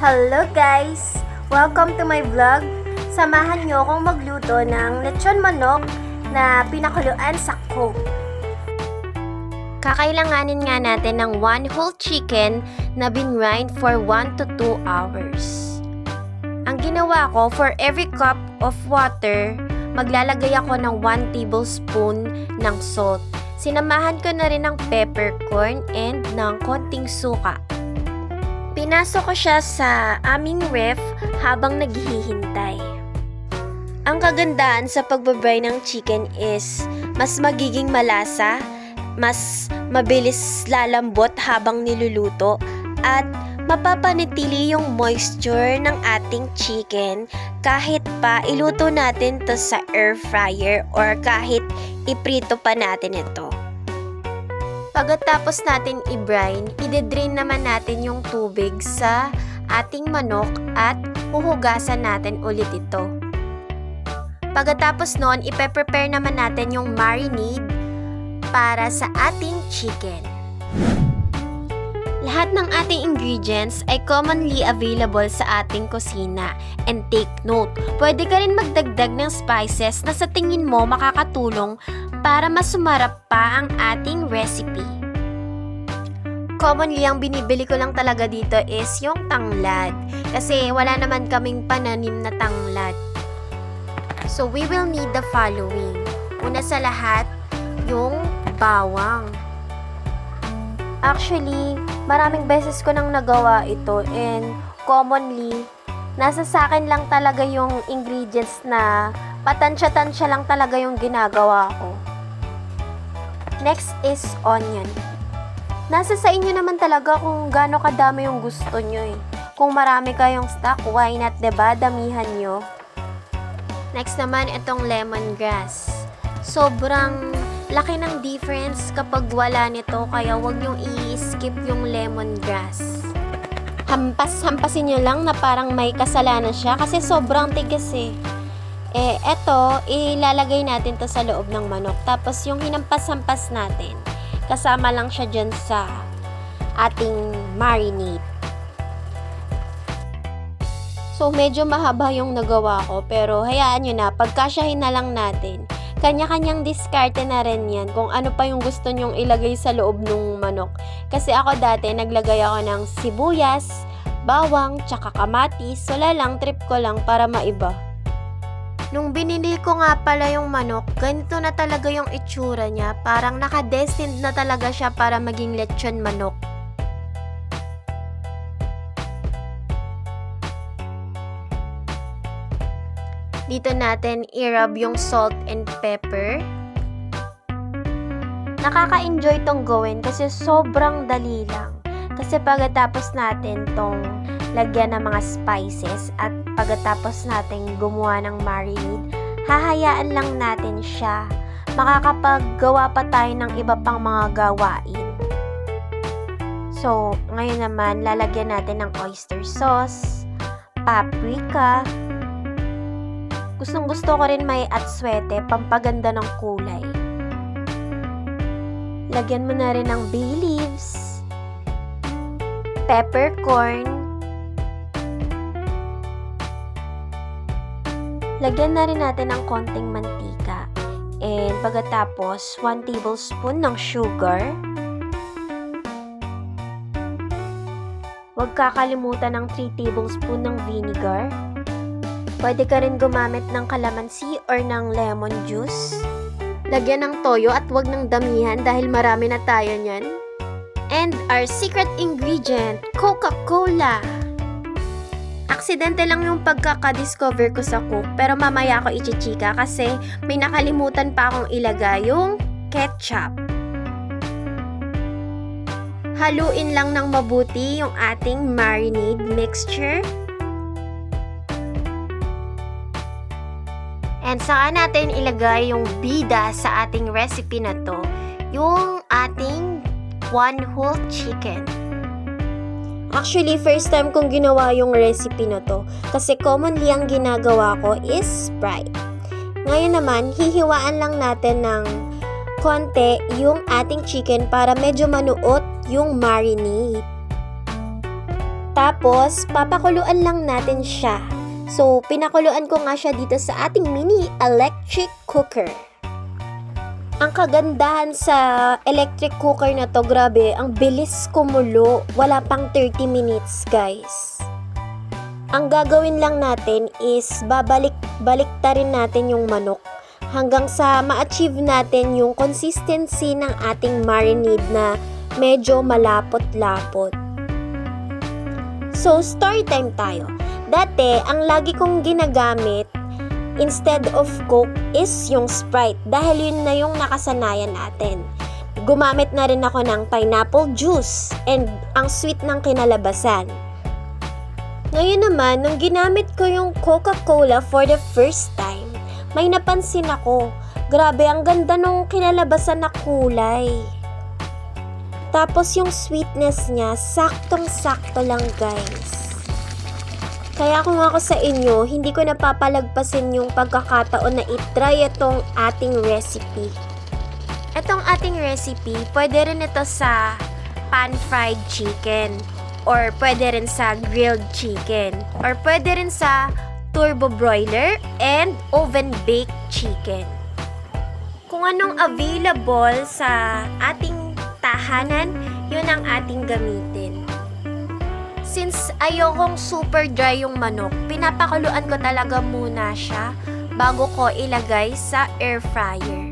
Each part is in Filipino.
Hello guys! Welcome to my vlog. Samahan nyo akong magluto ng lechon manok na pinakuluan sa Coke. Kakailanganin nga natin ng 1 whole chicken na binrind for 1 to 2 hours. Ang ginawa ko, for every cup of water, maglalagay ako ng 1 tablespoon ng salt. Sinamahan ko na rin ng peppercorn and ng konting suka. Pinasok ko siya sa aming ref habang naghihintay. Ang kagandahan sa pagbabray ng chicken is mas magiging malasa, mas mabilis lalambot habang niluluto, at mapapanatili yung moisture ng ating chicken kahit pa iluto natin to sa air fryer or kahit iprito pa natin ito. Pagkatapos natin i-brine, i-drain naman natin yung tubig sa ating manok at huhugasan natin ulit ito. Pagkatapos nun, ipe-prepare naman natin yung marinade para sa ating chicken. Lahat ng ating ingredients ay commonly available sa ating kusina. And take note, pwede ka rin magdagdag ng spices na sa tingin mo makakatulong para mas sumarap pa ang ating recipe. Commonly, ang binibili ko lang talaga dito is yung tanglad. Kasi wala naman kaming pananim na tanglad. So, we will need the following. Una sa lahat, yung bawang. Actually, maraming beses ko nang nagawa ito and commonly, nasa sa akin lang talaga yung ingredients na patansya-tansya lang talaga yung ginagawa ko. Next is onion. Nasa sa inyo naman talaga kung gaano kadami yung gusto nyo eh. Kung marami kayong stock, why not, diba? Damihan nyo. Next naman, itong lemongrass. Sobrang laki ng difference kapag wala nito, kaya wag nyong i-skip yung lemongrass. Hampasin nyo lang na parang may kasalanan siya kasi sobrang tigas eh. Eto, ilalagay natin to sa loob ng manok. Tapos yung hinampas-hampas natin, kasama lang siya dyan sa ating marinade. So, medyo mahaba yung nagawa ko, pero hayaan nyo na, pagkasyahin na lang natin. Kanya-kanyang diskarte na rin yan kung ano pa yung gusto nyong ilagay sa loob ng manok. Kasi ako dati, naglagay ako ng sibuyas, bawang, tsaka kamatis. Wala lang, trip ko lang para maiba. Nung binili ko nga pala yung manok, ganito na talaga yung itsura niya. Parang nakadestined na talaga siya para maging lechon manok. Dito natin i-rub yung salt and pepper. Nakaka-enjoy tong gawin kasi sobrang dali lang. Kasi pagkatapos natin tong lagyan ng mga spices at pagkatapos natin gumawa ng marinade, hahayaan lang natin siya. Makakapaggawa pa tayo ng iba pang mga gawain. So, ngayon naman, lalagyan natin ng oyster sauce, paprika. Gustong-gusto ko rin may atswete, pampaganda ng kulay. Lagyan mo na rin ng bay leaves, peppercorn. Lagyan na rin natin ng konting mantika. And pagkatapos, 1 tablespoon ng sugar. Huwag kakalimutan ng 3 tablespoon ng vinegar. Pwede ka rin gumamit ng kalamansi or ng lemon juice. Lagyan ng toyo at huwag ng damihan dahil marami na tayo niyan. And our secret ingredient, Coca-Cola. Aksidente lang yung pagkaka-discover ko sa Coke, pero mamaya ako ichichika kasi may nakalimutan pa akong ilagay yung ketchup. Haluin lang ng mabuti yung ating marinade mixture. And saka natin ilagay yung bida sa ating recipe na to, yung ating 1 whole chicken. Actually, first time kong ginawa yung recipe na to kasi commonly ang ginagawa ko is Sprite. Ngayon naman, hihiwaan lang natin ng konti yung ating chicken para medyo manuot yung marinade. Tapos, papakuluan lang natin siya. So, pinakuluan ko nga siya dito sa ating mini electric cooker. Ang kagandahan sa electric cooker na to, grabe, ang bilis kumulo. Wala pang 30 minutes, guys. Ang gagawin lang natin is babalik-baliktarin natin yung manok hanggang sa ma-achieve natin yung consistency ng ating marinade na medyo malapot-lapot. So, story time tayo. Dati, ang lagi kong ginagamit instead of Coke is yung Sprite dahil yun na yung nakasanayan natin. Gumamit na rin ako ng pineapple juice and ang sweet ng kinalabasan. Ngayon naman, nung ginamit ko yung Coca-Cola for the first time, may napansin ako. Grabe, ang ganda nung kinalabasan na kulay. Tapos yung sweetness niya, saktong-sakto lang, guys. Kaya kung ako sa inyo, hindi ko napapalagpasin yung pagkakataon na itry itong ating recipe. Itong ating recipe, pwede rin ito sa pan-fried chicken, or pwede rin sa grilled chicken, or pwede rin sa turbo broiler and oven-baked chicken. Kung anong available sa ating tahanan, yun ang ating gamitin. Since ayokong super dry yung manok, pinapakuluan ko talaga muna siya bago ko ilagay sa air fryer.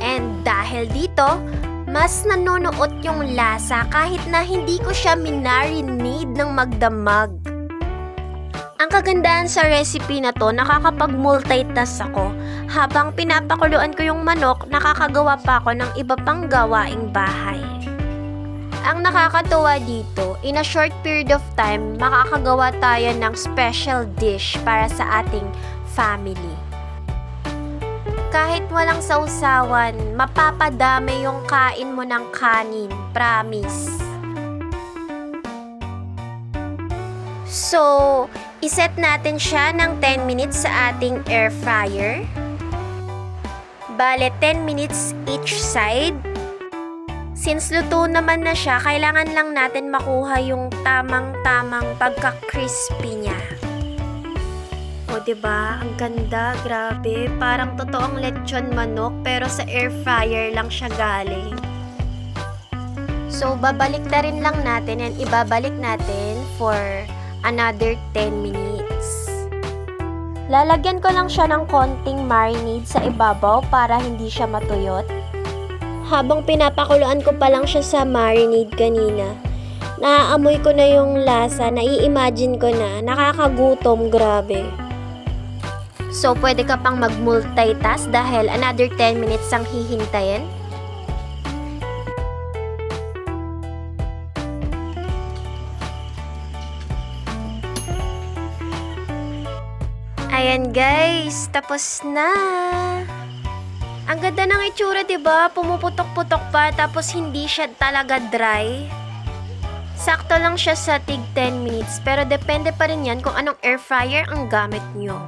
And dahil dito, mas nanonood yung lasa kahit na hindi ko siya minarinade ng magdamag. Ang kagandahan sa recipe na to, nakakapag-multitask ako. Habang pinapakuluan ko yung manok, nakakagawa pa ako ng iba pang gawaing bahay. Ang nakakatuwa dito, in a short period of time, makakagawa tayo ng special dish para sa ating family. Kahit walang sausawan, mapapadami yung kain mo ng kanin, promise. So, iset natin siya ng 10 minutes sa ating air fryer. Bale, 10 minutes each side. Since luto naman na siya, kailangan lang natin makuha yung tamang-tamang pagka-crispy niya. O, diba? Ang ganda, grabe. Parang totoong lechon manok, pero sa air fryer lang siya galing. So, babalik na rin lang natin and ibabalik natin for another 10 minutes. Lalagyan ko lang siya ng konting marinade sa ibabaw para hindi siya matuyot. Habang pinapakuluan ko pa lang siya sa marinade kanina, naaamoy ko na yung lasa, nai-imagine ko na, nakakagutom, grabe. So, pwede ka pang mag-multitask dahil another 10 minutes ang hihintayin. Ayan guys, tapos na. Ang ganda ng itsura, diba? Pumuputok-putok pa, tapos hindi siya talaga dry. Sakto lang siya sa tig 10 minutes, pero depende pa rin yan kung anong air fryer ang gamit nyo.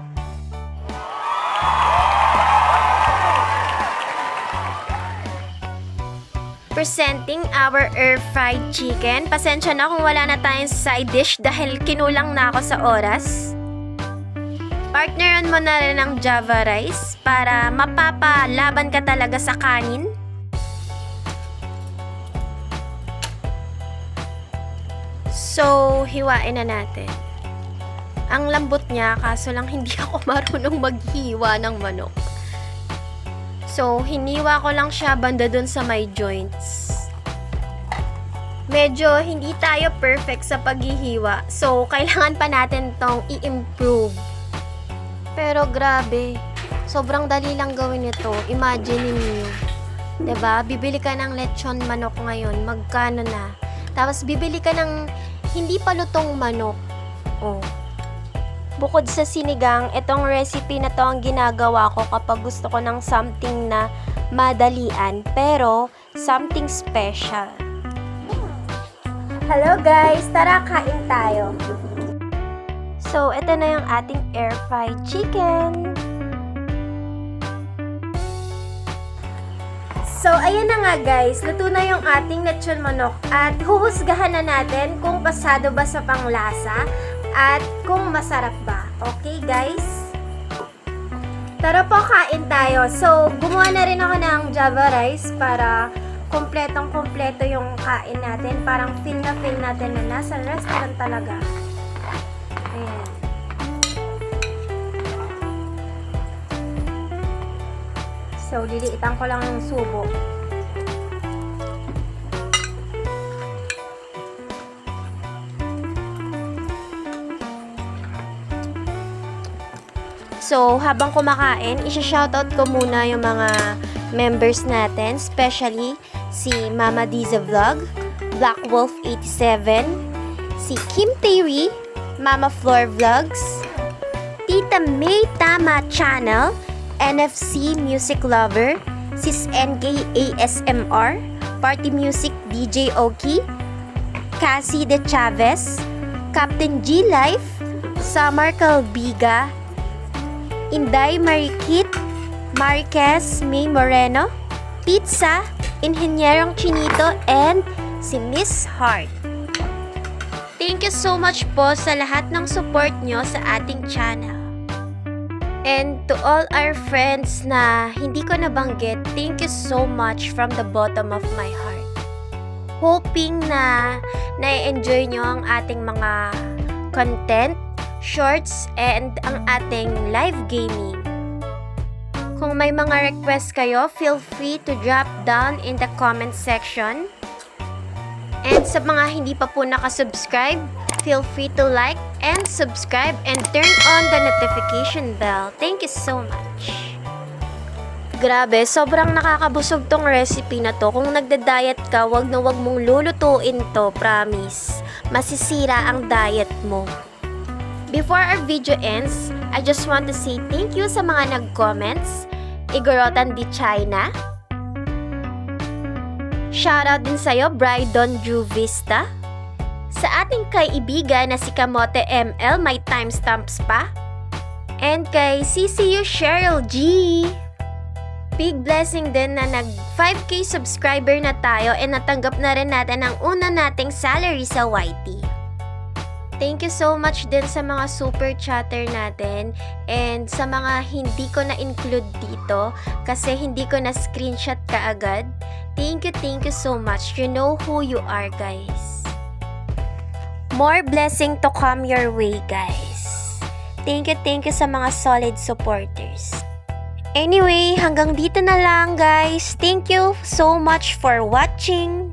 Presenting our air-fried chicken. Pasensya na kung wala na tayong side dish dahil kinulang na ako sa oras. Partneran mo na rin ng Java rice para mapapalaban ka talaga sa kanin. So, hiwain na natin. Ang lambot niya, kaso lang hindi ako marunong maghiwa ng manok. So, hiniwa ko lang siya banda dun sa may joints. Medyo hindi tayo perfect sa paghihiwa. So, kailangan pa natin tong i-improve. Pero grabe, sobrang dali lang gawin ito. Imagine niyo, 'di ba? Bibili ka ng lechon manok ngayon, magkano na? Tapos bibili ka ng hindi pa lutong manok. Oh. Bukod sa sinigang, itong recipe na to ang ginagawa ko kapag gusto ko ng something na madalian, pero something special. Hello guys, tara kain tayo. So, ito na yung ating air-fried chicken. So, ayan na nga guys, luto na yung ating lechon manok at huhusgahan na natin kung pasado ba sa panglasa at kung masarap ba. Okay guys? Tara po, kain tayo. So, gumawa na rin ako ng java rice para kompletong-kompleto yung kain natin. Parang feel natin na nasa restaurant talaga. Ayan. So, liliitan ko lang ng subo. So, habang kumakain, isa-shoutout ko muna yung mga members natin, especially si Mama Diza Vlog, Black Wolf 87, si Kim Terry, Mama Floor Vlogs, Tita May Tama Channel, NFC Music Lover, Sis NK ASMR, Party Music DJ Oki, Cassie De Chavez, Captain G Life, Summer Calbiga, Inday Marikit, Marquez May Moreno, Pizza, Inhenyerong Chinito, and si Miss Heart. Thank you so much po sa lahat ng support nyo sa ating channel. And to all our friends na hindi ko nabanggit, thank you so much from the bottom of my heart. Hoping na na-enjoy nyo ang ating mga content, shorts, and ang ating live gaming. Kung may mga request kayo, feel free to drop down in the comment section. And sa mga hindi pa po nakasubscribe, feel free to like and subscribe and turn on the notification bell. Thank you so much. Grabe, sobrang nakakabusog tong recipe na to. Kung nagda-diet ka, wag na wag mong lulutuin to, promise. Masisira ang diet mo. Before our video ends, I just want to say thank you sa mga nag-comments. Igorotan di China. Shoutout din sa'yo, Brydon Juvista. Sa ating kaibigan na si Kamote ML, may timestamps pa. And kay CCU Cheryl G. Big blessing din na nag 5K subscriber na tayo and natanggap na rin natin ang una nating salary sa YT. Thank you so much din sa mga super chatter natin and sa mga hindi ko na-include dito kasi hindi ko na-screenshot kaagad. Thank you so much. You know who you are, guys. More blessing to come your way, guys. Thank you sa mga solid supporters. Anyway, hanggang dito na lang, guys. Thank you so much for watching.